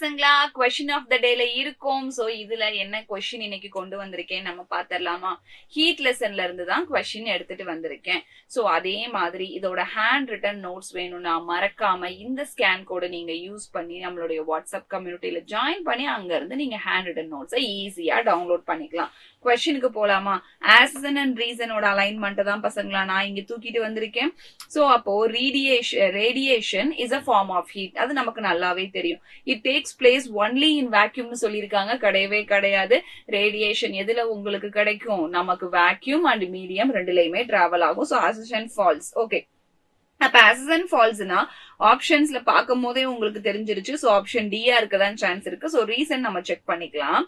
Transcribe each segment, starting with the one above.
பசங்களா question of the டேல இருக்கும். சோ இதுல என்ன கொஸ்டின் இன்னைக்கு கொண்டு வந்திருக்கேன் நம்ம பாத்திரலாமா? ஹீட் லெசன்ல இருந்து தான் கொஸ்டின் எடுத்துட்டு வந்திருக்கேன். சோ அதே மாதிரி இதோட ஹேண்ட் ரிட்டன் நோட்ஸ் வேணும்னா மறக்காம இந்த ஸ்கேன் கோட நீங்க யூஸ் பண்ணி நம்மளுடைய வாட்ஸ்அப் கம்யூனிட்டியில ஜாயின் பண்ணி அங்க இருந்து நீங்க ஹேண்ட் ரிட்டன் நோட்ஸை ஈஸியா டவுன்லோட் பண்ணிக்கலாம். கொஸ்டினுக்கு போலாமா? ஆக்சன் அண்ட் ரீசனோட அலைன்மெண்ட் தான் பசங்களா நான் இங்க தூக்கிட்டு வந்திருக்கேன். சோ அப்போ radiation is a form of heat. அது நமக்கு நல்லாவே தெரியும். It takes place only in வேக்யூம்னு சொல்லியிருக்காங்க. கிடையவே கிடையாது. ரேடியேஷன் எதுல உங்களுக்கு கிடைக்கும்? நமக்கு வேக்யூம் அண்ட் மீடியம் ரெண்டுலயுமே டிராவல் ஆகும். So assertion false. ஓகே, அப்ப அசன் ஃபால்ஸ்னா ஆப்ஷன்ஸ்ல பார்க்கும் போதே உங்களுக்கு தெரிஞ்சிருச்சு. சோ ஆப்ஷன் டியா இருக்கதான் சான்ஸ் இருக்கு. சோ ரீசன் நம்ம செக் பண்ணிக்கலாம்.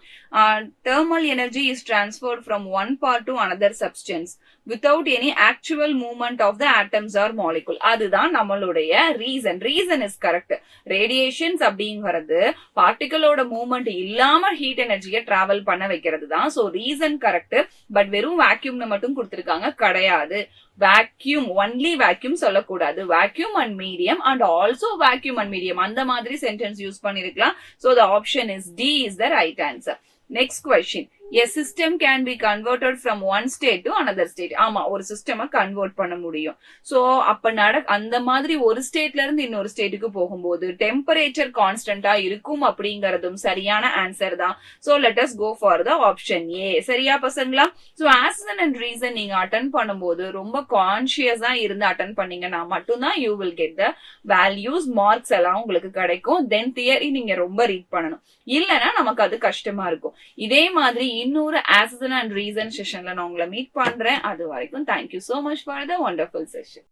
Thermal energy is transferred from one part to another substance without any actual movement of the atoms or molecule. அதுதான் நம்மளுடைய reason. Reason is correct. Radiations அப்படிங்கிறது பார்ட்டிகளோட மூவ்மெண்ட் இல்லாம heat எனர்ஜியை டிராவல் பண்ண வைக்கிறது தான். So reason correct. பட் வெறும் வேக்யூம்னு மட்டும் கொடுத்திருக்காங்க. கிடையாது. வேக்யூம், ஒன்லி வேக்யூம் சொல்லக்கூடாது. Vacuum and medium and also vacuum and medium அந்த மாதிரி சென்டென்ஸ் யூஸ் பண்ணிருக்கலாம். So the option is D is the right answer. Next question. A system can be converted from one state to another state. ஆமா, ஒரு சிஸ்டமை convert பண்ண முடியும். So அப்ப அந்த மாதிரி ஒரு ஸ்டேட்ல இருந்து இன்னொரு ஸ்டேட்டுக்கு போகும்போது டெம்பரேச்சர் கான்ஸ்டன்டா இருக்கும் அப்படிங்கறதும் சரியான ஆன்சர் தான். So let us go for the option A. சரியா பசங்களா? சோ ஆக்சன் அண்ட் ரீசன் நீங்க அட்டென்ட் பண்ணும்போது ரொம்ப கான்சியஸா இருந்து அட்டென்ட் பண்ணீங்கன்னா மட்டும்தான் you will get the values, marks எல்லாம் உங்களுக்கு கிடைக்கும். தென் தியரி நீங்க ரொம்ப ரீட் பண்ணணும். இல்லைன்னா நமக்கு அது கஷ்டமா இருக்கும். இதே மாதிரி இன்னொரு ஆக்சன் அண்ட் ரீசன் செஷன்ல நான் உங்களை மீட் பண்றேன். அது வரைக்கும் thank you so much for the wonderful session.